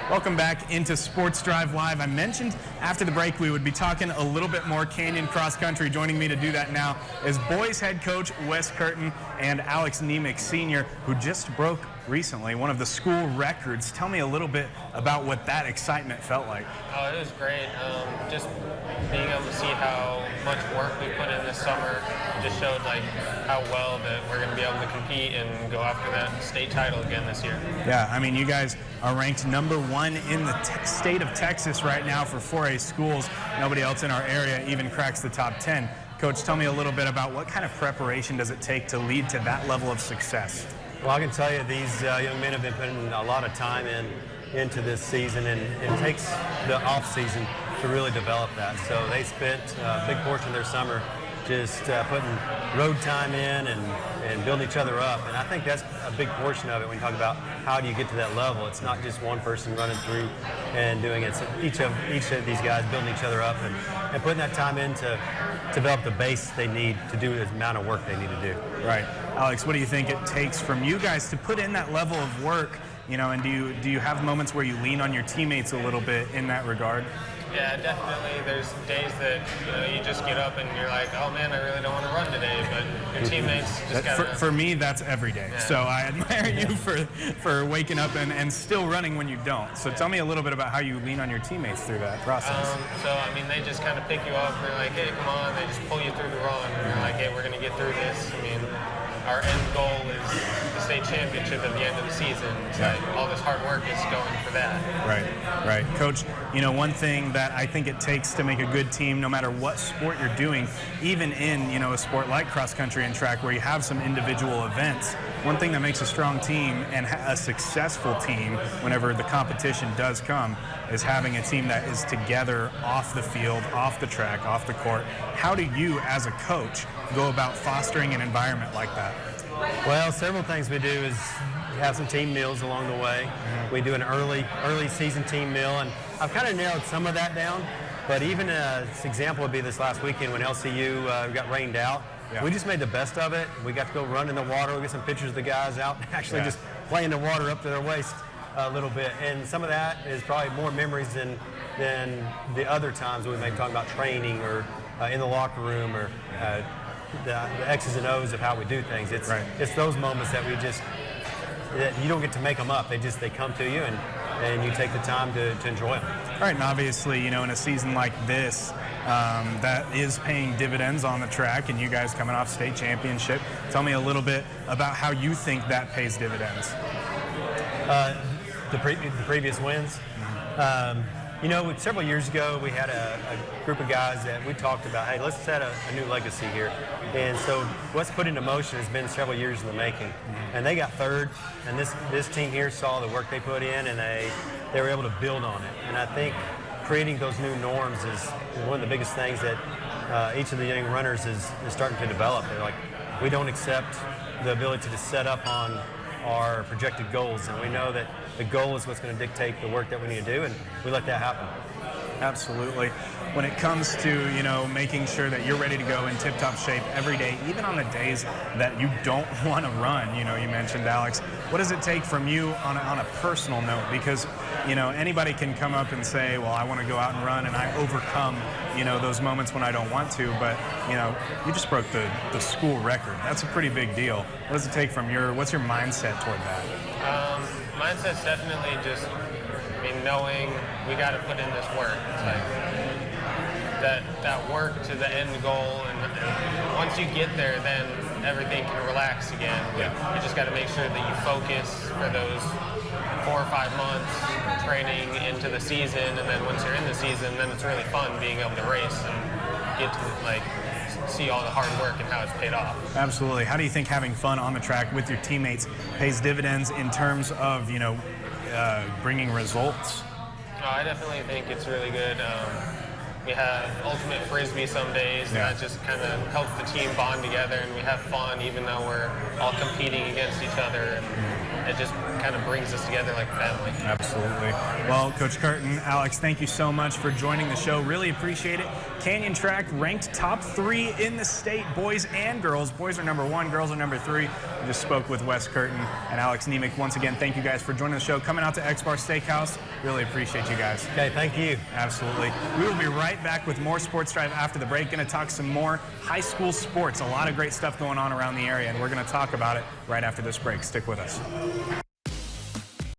Welcome back into Sports Drive Live. I mentioned after the break we would be talking a little bit more Canyon cross country. Joining me to do that now is boys head coach Wes Kirton and Alex Nemec Sr., who just broke recently one of the school records. Tell me a little bit about what that excitement felt like. Oh, it was great. Just being able to see how much work we put in this summer just showed like how well that we're going to be able to compete and go after that state title again this year. Yeah, I mean, you guys are ranked #1 in the state of Texas right now for 4A schools. Nobody else in our area even cracks the top 10. Coach, tell me a little bit about what kind of preparation does it take to lead to that level of success? Well, I can tell you these young men have been putting a lot of time into this season, and it takes the off season to really develop that. So they spent a big portion of their summer just putting road time in and building each other up. And I think that's a big portion of it when you talk about how do you get to that level. It's not just one person running through and doing it. So each of these guys building each other up and putting that time in to develop the base they need to do the amount of work they need to do. Right. Alex, what do you think it takes from you guys to put in that level of work? You know, and do you have moments where you lean on your teammates a little bit in that regard? Yeah, definitely. There's days that you just get up and you're like, oh man, I really don't want to run today, but your teammates just got for me, that's every day. Yeah. So I admire you for waking up and still running when you don't. So tell me a little bit about how you lean on your teammates through that process. So I mean, they just kind of pick you up and they're like, hey, come on. They just pull you through the run and they're like, hey, we're gonna get through this. I mean, our end goal is the state championship at the end of the season. So all this hard work is going for that. Right. Coach, you know, one thing that I think it takes to make a good team, no matter what sport you're doing, even in, you know, a sport like cross country and track where you have some individual events, one thing that makes a strong team and a successful team whenever the competition does come is having a team that is together off the field, off the track, off the court. How do you, as a coach, go about fostering an environment like that? Well, several things we do is have some team meals along the way. We do an early season team meal, and I've kind of narrowed some of that down. But even an example would be this last weekend when LCU got rained out. Yeah. We just made the best of it. We got to go run in the water. We get some pictures of the guys out actually just playing the water up to their waist a little bit. And some of that is probably more memories than the other times we may talk about training or in the locker room or the X's and O's of how we do things. It's those moments that that you don't get to make them up. They come to you and you take the time to enjoy them. All right, and obviously, you know, in a season like this, that is paying dividends on the track, and you guys coming off state championship. Tell me a little bit about how you think that pays dividends. The previous wins. You know, several years ago, we had a group of guys that we talked about, hey, let's set a new legacy here. And so what's put into motion has been several years in the making. And they got third, and this team here saw the work they put in, and they were able to build on it. And I think creating those new norms is one of the biggest things that each of the young runners is starting to develop. They're like, we don't accept the ability to set up on our projected goals, and we know that the goal is what's going to dictate the work that we need to do, and we let that happen. Absolutely. When it comes to, you know, making sure that you're ready to go in tip-top shape every day, even on the days that you don't want to run, you know, you mentioned, Alex, what does it take from you on a personal note? Because, you know, anybody can come up and say, well, I want to go out and run, and I overcome, you know, those moments when I don't want to, but, you know, you just broke the school record. That's a pretty big deal. What does it take from what's your mindset toward that? Mindset's definitely just, I mean, knowing we got to put in this work. It's like that work to the end goal, and once you get there, then everything can relax again. Yeah. You just got to make sure that you focus for those 4 or 5 months training into the season, and then once you're in the season, then it's really fun being able to race and get to see all the hard work and how it's paid off. Absolutely. How do you think having fun on the track with your teammates pays dividends in terms of, you know, bringing results? I definitely think it's really good. We have ultimate frisbee some days, and that just kind of helps the team bond together, and we have fun even though we're all competing against each other. And it just kind of brings us together like family. Absolutely. Well, Coach Kirton, Alex, thank you so much for joining the show. Really appreciate it. Canyon Track ranked top 3 in the state, boys and girls. Boys are number 1, girls are number 3. We just spoke with Wes Kirton and Alex Nemec. Once again, thank you guys for joining the show. Coming out to X Bar Steakhouse. Really appreciate you guys. Okay, thank you. Absolutely. We will be right back with more Sports Drive after the break. Going to talk some more high school sports. A lot of great stuff going on around the area, and we're going to talk about it right after this break. Stick with us.